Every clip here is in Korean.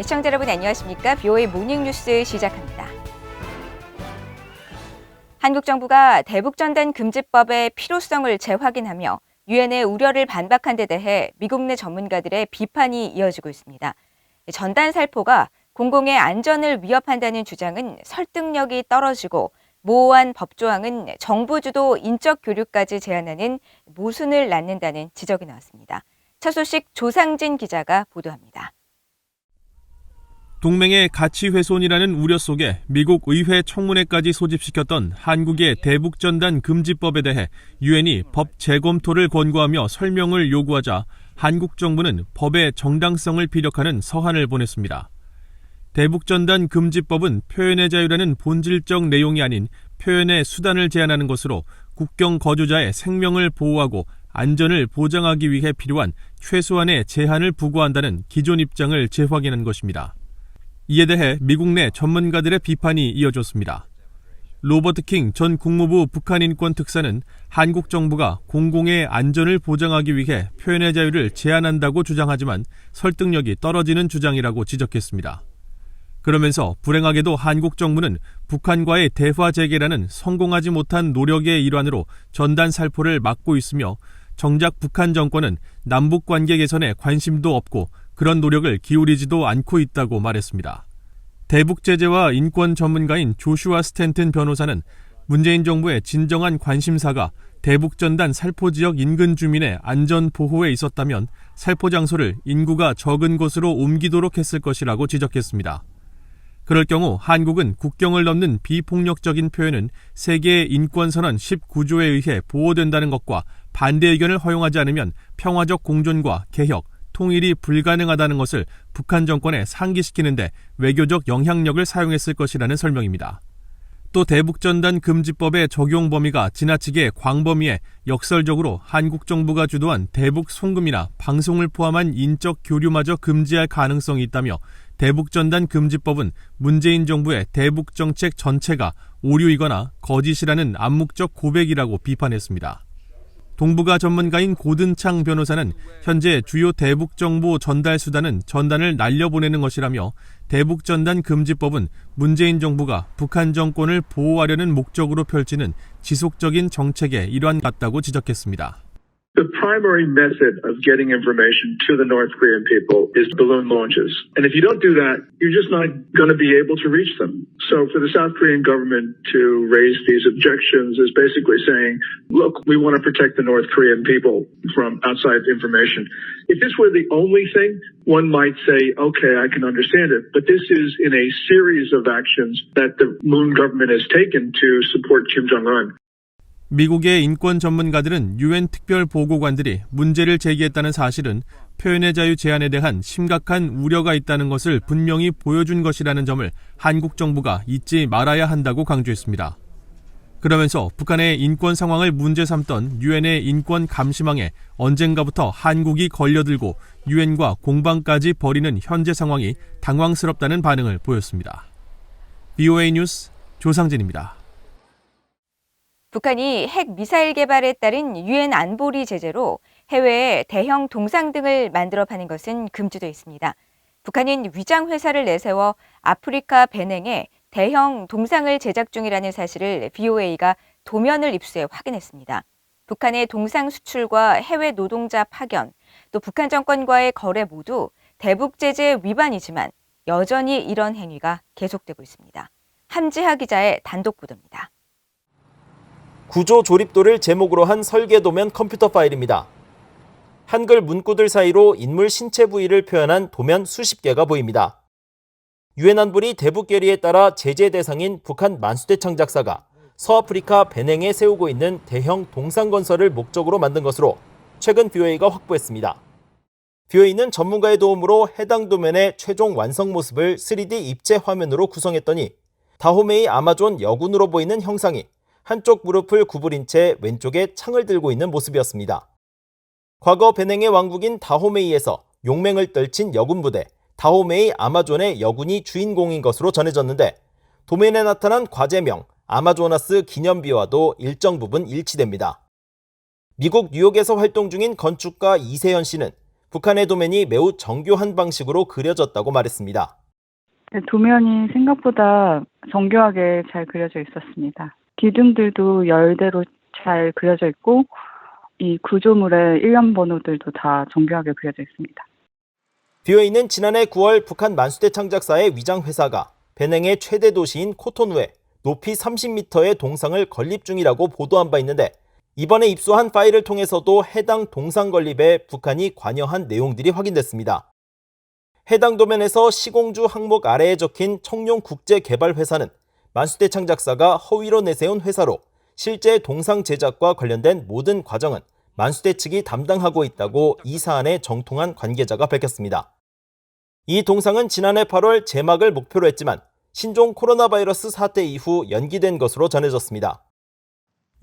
시청자 여러분 안녕하십니까? BOA 모닝뉴스 시작합니다. 한국 정부가 대북전단 금지법의 필요성을 재확인하며 유엔의 우려를 반박한 데 대해 미국 내 전문가들의 비판이 이어지고 있습니다. 전단 살포가 공공의 안전을 위협한다는 주장은 설득력이 떨어지고 모호한 법조항은 정부 주도 인적 교류까지 제한하는 모순을 낳는다는 지적이 나왔습니다. 첫 소식 조상진 기자가 보도합니다. 동맹의 가치 훼손이라는 우려 속에 미국 의회 청문회까지 소집시켰던 한국의 대북전단 금지법에 대해 유엔이 법 재검토를 권고하며 설명을 요구하자 한국 정부는 법의 정당성을 피력하는 서한을 보냈습니다. 대북전단 금지법은 표현의 자유라는 본질적 내용이 아닌 표현의 수단을 제한하는 것으로 국경 거주자의 생명을 보호하고 안전을 보장하기 위해 필요한 최소한의 제한을 부과한다는 기존 입장을 재확인한 것입니다. 이에 대해 미국 내 전문가들의 비판이 이어졌습니다. 로버트 킹 전 국무부 북한인권 특사는 한국 정부가 공공의 안전을 보장하기 위해 표현의 자유를 제한한다고 주장하지만 설득력이 떨어지는 주장이라고 지적했습니다. 그러면서 불행하게도 한국 정부는 북한과의 대화 재개라는 성공하지 못한 노력의 일환으로 전단 살포를 막고 있으며 정작 북한 정권은 남북 관계 개선에 관심도 없고 그런 노력을 기울이지도 않고 있다고 말했습니다. 대북 제재와 인권 전문가인 조슈아 스탠튼 변호사는 문재인 정부의 진정한 관심사가 대북 전단 살포 지역 인근 주민의 안전 보호에 있었다면 살포 장소를 인구가 적은 곳으로 옮기도록 했을 것이라고 지적했습니다. 그럴 경우 한국은 국경을 넘는 비폭력적인 표현은 세계 인권선언 19조에 의해 보호된다는 것과 반대 의견을 허용하지 않으면 평화적 공존과 개혁, 통일이 불가능하다는 것을 북한 정권에 상기시키는데 외교적 영향력을 사용했을 것이라는 설명입니다. 또 대북전단 금지법의 적용 범위가 지나치게 광범위해 역설적으로 한국 정부가 주도한 대북 송금이나 방송을 포함한 인적 교류마저 금지할 가능성이 있다며 대북전단 금지법은 문재인 정부의 대북 정책 전체가 오류이거나 거짓이라는 암묵적 고백이라고 비판했습니다. 동북아 전문가인 고든창 변호사는 현재 주요 대북 정보 전달 수단은 전단을 날려보내는 것이라며 대북전단 금지법은 문재인 정부가 북한 정권을 보호하려는 목적으로 펼치는 지속적인 정책의 일환 같다고 지적했습니다. The primary method of getting information to the North Korean people is balloon launches. And if you don't do that, you're just not going to be able to reach them. So for the South Korean government to raise these objections is basically saying, look, we want to protect the North Korean people from outside information. If this were the only thing, one might say, okay, I can understand it. But this is in a series of actions that the Moon government has taken to support Kim Jong-un. 미국의 인권 전문가들은 유엔 특별 보고관들이 문제를 제기했다는 사실은 표현의 자유 제한에 대한 심각한 우려가 있다는 것을 분명히 보여준 것이라는 점을 한국 정부가 잊지 말아야 한다고 강조했습니다. 그러면서 북한의 인권 상황을 문제 삼던 유엔의 인권 감시망에 언젠가부터 한국이 걸려들고 유엔과 공방까지 벌이는 현재 상황이 당황스럽다는 반응을 보였습니다. BOA 뉴스 조상진입니다. 북한이 핵 미사일 개발에 따른 유엔 안보리 제재로 해외에 대형 동상 등을 만들어 파는 것은 금지돼 있습니다. 북한은 위장 회사를 내세워 아프리카 베냉에 대형 동상을 제작 중이라는 사실을 BOA가 도면을 입수해 확인했습니다. 북한의 동상 수출과 해외 노동자 파견, 또 북한 정권과의 거래 모두 대북 제재 위반이지만 여전히 이런 행위가 계속되고 있습니다. 함지하 기자의 단독 보도입니다. 구조 조립도를 제목으로 한 설계도면 컴퓨터 파일입니다. 한글 문구들 사이로 인물 신체 부위를 표현한 도면 수십 개가 보입니다. 유엔 안보리 대북 결의에 따라 제재 대상인 북한 만수대창 작사가 서아프리카 베냉에 세우고 있는 대형 동상 건설을 목적으로 만든 것으로 최근 BOA가 확보했습니다. BOA는 전문가의 도움으로 해당 도면의 최종 완성 모습을 3D 입체 화면으로 구성했더니 다호메이 아마존 여군으로 보이는 형상이 한쪽 무릎을 구부린 채 왼쪽에 창을 들고 있는 모습이었습니다. 과거 베냉의 왕국인 다호메이에서 용맹을 떨친 여군 부대 다호메이 아마존의 여군이 주인공인 것으로 전해졌는데 도면에 나타난 과제명 아마조나스 기념비와도 일정 부분 일치됩니다. 미국 뉴욕에서 활동 중인 건축가 이세현 씨는 북한의 도면이 매우 정교한 방식으로 그려졌다고 말했습니다. 도면이 생각보다 정교하게 잘 그려져 있었습니다. 기둥들도 열대로 잘 그려져 있고 이 구조물의 일련 번호들도 다 정교하게 그려져 있습니다. VOA는 지난해 9월 북한 만수대 창작사의 위장회사가 베냉의 최대 도시인 코토누에 높이 30m의 동상을 건립 중이라고 보도한 바 있는데 이번에 입수한 파일을 통해서도 해당 동상 건립에 북한이 관여한 내용들이 확인됐습니다. 해당 도면에서 시공주 항목 아래에 적힌 청룡국제개발회사는 만수대 창작사가 허위로 내세운 회사로 실제 동상 제작과 관련된 모든 과정은 만수대 측이 담당하고 있다고 이 사안에 정통한 관계자가 밝혔습니다. 이 동상은 지난해 8월 제막을 목표로 했지만 신종 코로나 바이러스 사태 이후 연기된 것으로 전해졌습니다.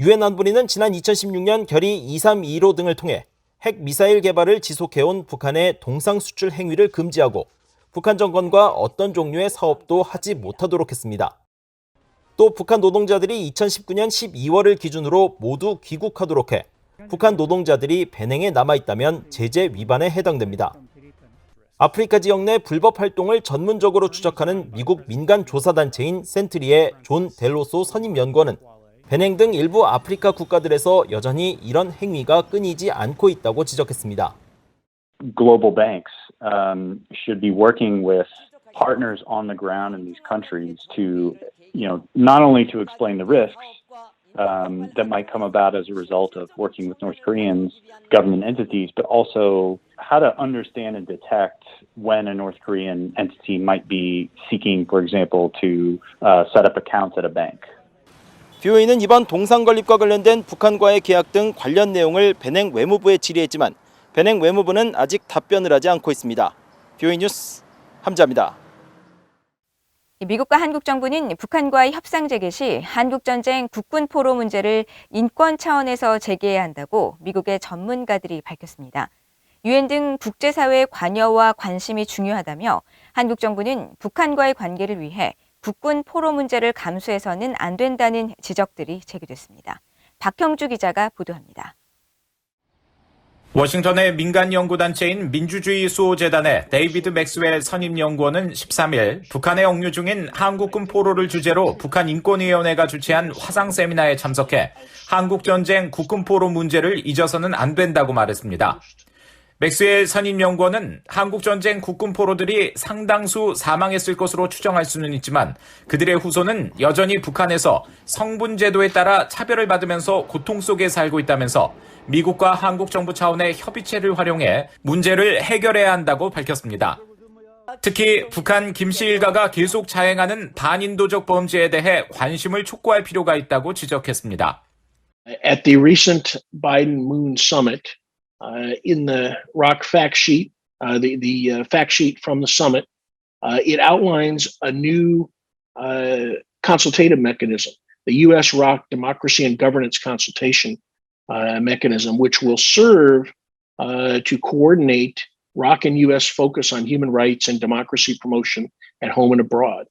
유엔 안보리는 지난 2016년 결의 2325 등을 통해 핵 미사일 개발을 지속해온 북한의 동상 수출 행위를 금지하고 북한 정권과 어떤 종류의 사업도 하지 못하도록 했습니다. 또 북한 노동자들이 2019년 12월을 기준으로 모두 귀국하도록 해 북한 노동자들이 베냉에 남아있다면 제재 위반에 해당됩니다. 아프리카 지역 내 불법 활동을 전문적으로 추적하는 미국 민간 조사단체인 센트리의 존 델로소 선임연구원은 베냉 등 일부 아프리카 국가들에서 여전히 이런 행위가 끊이지 않고 있다고 지적했습니다. Global banks should be working with partners on the ground in these countries to, not only to explain the risks that might come about as a result of working with North Koreans government entities, but also how to understand and detect when a North Korean entity might be seeking, for example, to set up accounts at a bank. VOA는 이번 동상 건립과 관련된 북한과의 계약 등 관련 내용을 베냉 외무부에 질의했지만 베냉 외무부는 아직 답변을 하지 않고 있습니다. VOA 뉴스 함자입니다. 미국과 한국 정부는 북한과의 협상 재개 시 한국전쟁 국군 포로 문제를 인권 차원에서 제기해야 한다고 미국의 전문가들이 밝혔습니다. 유엔 등 국제사회의 관여와 관심이 중요하다며 한국 정부는 북한과의 관계를 위해 국군 포로 문제를 감수해서는 안 된다는 지적들이 제기됐습니다. 박형주 기자가 보도합니다. 워싱턴의 민간 연구단체인 민주주의 수호재단의 데이비드 맥스웰 선임연구원은 13일 북한에 억류 중인 한국군 포로를 주제로 북한인권위원회가 주최한 화상 세미나에 참석해 한국전쟁 국군 포로 문제를 잊어서는 안 된다고 말했습니다. 맥스웰 선임연구원은 한국전쟁 국군 포로들이 상당수 사망했을 것으로 추정할 수는 있지만 그들의 후손은 여전히 북한에서 성분제도에 따라 차별을 받으면서 고통 속에 살고 있다면서 미국과 한국 정부 차원의 협의체를 활용해 문제를 해결해야 한다고 밝혔습니다. 특히 북한 김씨 일가가 계속 자행하는 반인도적 범죄에 대해 관심을 촉구할 필요가 있다고 지적했습니다. At the recent Biden-Moon summit, in the ROC fact sheet, the fact sheet from the summit, it outlines a new consultative mechanism, the U.S. ROC Democracy and Governance Consultation mechanism, which will serve to coordinate ROC and U.S. focus on human rights and democracy promotion at home and abroad.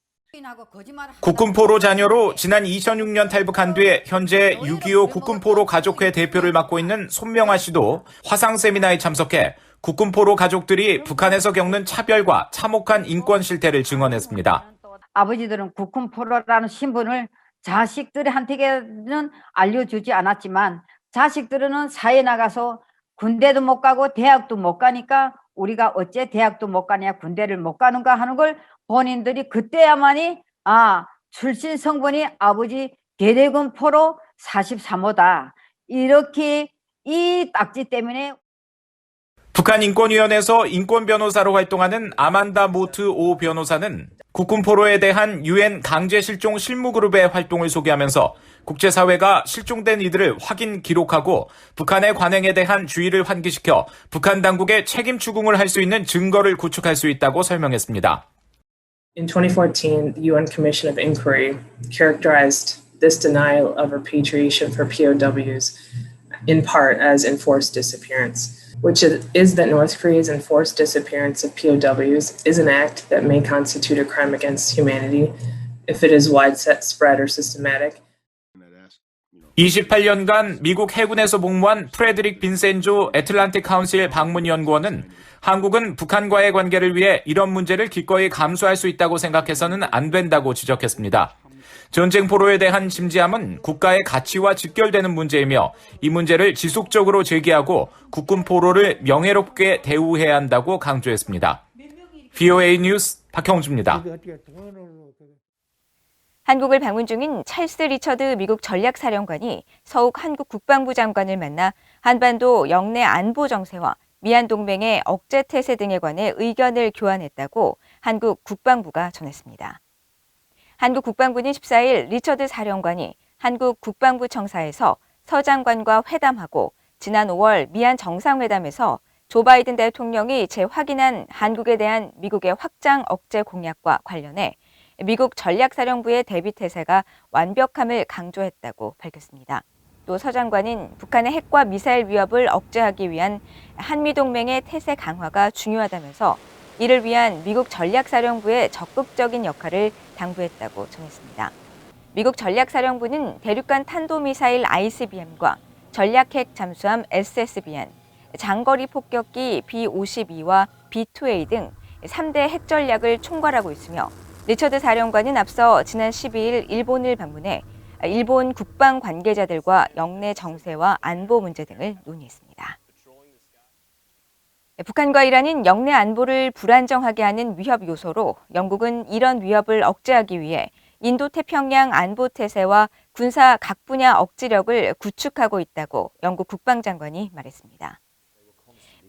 국군 포로 자녀로 지난 2006년 탈북한 뒤 현재 6.25 국군 포로 가족회 대표를 맡고 있는 손명아 씨도 화상 세미나에 참석해 국군 포로 가족들이 북한에서 겪는 차별과 참혹한 인권 실태를 증언했습니다. 아버지들은 국군 포로라는 신분을 자식들한테는 알려주지 않았지만 자식들은 사회에 나가서 군대도 못 가고 대학도 못 가니까 우리가 어째 대학도 못 가냐 군대를 못 가는가 하는 걸 본인들이 그때야만이 출신 성분이 아버지 계대군 포로 43호다. 이렇게 이 딱지 때문에 북한인권위원회에서 인권변호사로 활동하는 아만다 모트 오 변호사는 국군 포로에 대한 유엔 강제실종 실무그룹의 활동을 소개하면서 국제사회가 실종된 이들을 확인 기록하고 북한의 관행에 대한 주의를 환기시켜 북한 당국의 책임 추궁을 할 수 있는 증거를 구축할 수 있다고 설명했습니다. In 2014, the UN Commission of Inquiry characterized this denial of repatriation for POWs in part as enforced disappearance, which is that North Korea's enforced disappearance of POWs is an act that may constitute a crime against humanity if it is widespread or systematic. 28년간 미국 해군에서 복무한 프레드릭 빈센조 애틀란틱 카운실 방문연구원은 한국은 북한과의 관계를 위해 이런 문제를 기꺼이 감수할 수 있다고 생각해서는 안 된다고 지적했습니다. 전쟁 포로에 대한 심지함은 국가의 가치와 직결되는 문제이며 이 문제를 지속적으로 제기하고 국군 포로를 명예롭게 대우해야 한다고 강조했습니다. VOA 뉴스 박형주입니다. 한국을 방문 중인 찰스 리처드 미국 전략사령관이 서욱 한국 국방부 장관을 만나 한반도 영내 안보 정세와 미얀 동맹의 억제 태세 등에 관해 의견을 교환했다고 한국 국방부가 전했습니다. 한국 국방부는 14일 리처드 사령관이 한국 국방부 청사에서 서 장관과 회담하고 지난 5월 미얀 정상회담에서 조 바이든 대통령이 재확인한 한국에 대한 미국의 확장 억제 공약과 관련해 미국 전략사령부의 대비 태세가 완벽함을 강조했다고 밝혔습니다. 또 서 장관은 북한의 핵과 미사일 위협을 억제하기 위한 한미동맹의 태세 강화가 중요하다면서 이를 위한 미국 전략사령부의 적극적인 역할을 당부했다고 전했습니다. 미국 전략사령부는 대륙간 탄도미사일 ICBM과 전략핵 잠수함 SSBN, 장거리 폭격기 B-52와 B-2A 등 3대 핵 전략을 총괄하고 있으며 리처드 사령관은 앞서 지난 12일 일본을 방문해 일본 국방 관계자들과 영내 정세와 안보 문제 등을 논의했습니다. 북한과 이란은 영내 안보를 불안정하게 하는 위협 요소로 영국은 이런 위협을 억제하기 위해 인도태평양 안보 태세와 군사 각 분야 억지력을 구축하고 있다고 영국 국방장관이 말했습니다.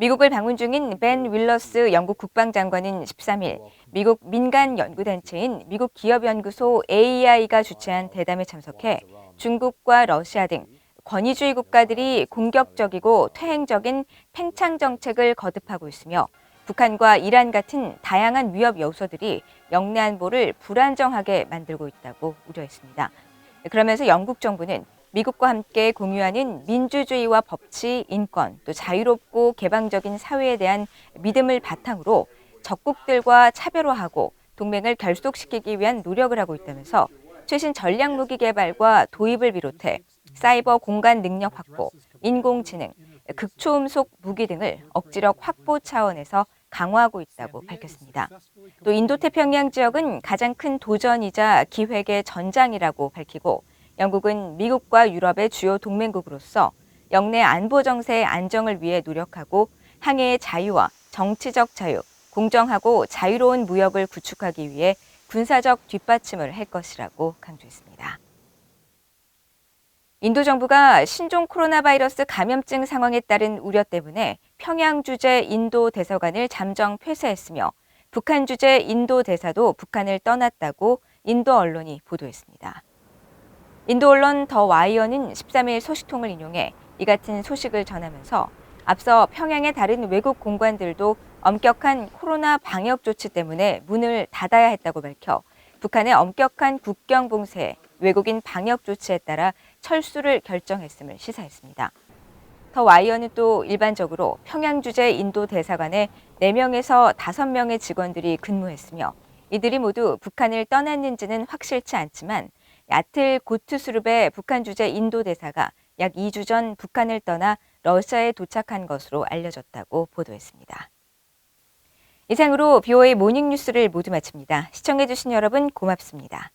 미국을 방문 중인 벤 윌러스 영국 국방장관은 13일 미국 민간 연구단체인 미국 기업연구소 AEI가 주최한 대담에 참석해 중국과 러시아 등 권위주의 국가들이 공격적이고 퇴행적인 팽창 정책을 거듭하고 있으며 북한과 이란 같은 다양한 위협 요소들이 영내 안보를 불안정하게 만들고 있다고 우려했습니다. 그러면서 영국 정부는 미국과 함께 공유하는 민주주의와 법치, 인권, 또 자유롭고 개방적인 사회에 대한 믿음을 바탕으로 적국들과 차별화하고 동맹을 결속시키기 위한 노력을 하고 있다면서 최신 전략무기 개발과 도입을 비롯해 사이버 공간 능력 확보, 인공지능, 극초음속 무기 등을 억지력 확보 차원에서 강화하고 있다고 밝혔습니다. 또 인도태평양 지역은 가장 큰 도전이자 기획의 전장이라고 밝히고 영국은 미국과 유럽의 주요 동맹국으로서 영내 안보 정세의 안정을 위해 노력하고 항해의 자유와 정치적 자유, 공정하고 자유로운 무역을 구축하기 위해 군사적 뒷받침을 할 것이라고 강조했습니다. 인도 정부가 신종 코로나 바이러스 감염증 상황에 따른 우려 때문에 평양 주재 인도 대사관을 잠정 폐쇄했으며 북한 주재 인도 대사도 북한을 떠났다고 인도 언론이 보도했습니다. 인도 언론 더 와이어는 13일 소식통을 인용해 이 같은 소식을 전하면서 앞서 평양의 다른 외국 공관들도 엄격한 코로나 방역 조치 때문에 문을 닫아야 했다고 밝혀 북한의 엄격한 국경 봉쇄, 외국인 방역 조치에 따라 철수를 결정했음을 시사했습니다. 더 와이어는 또 일반적으로 평양 주재 인도 대사관에 4명에서 5명의 직원들이 근무했으며 이들이 모두 북한을 떠났는지는 확실치 않지만 야틀 고트수룹의 북한 주재 인도 대사가 약 2주 전 북한을 떠나 러시아에 도착한 것으로 알려졌다고 보도했습니다. 이상으로 BOA 모닝뉴스를 모두 마칩니다. 시청해주신 여러분 고맙습니다.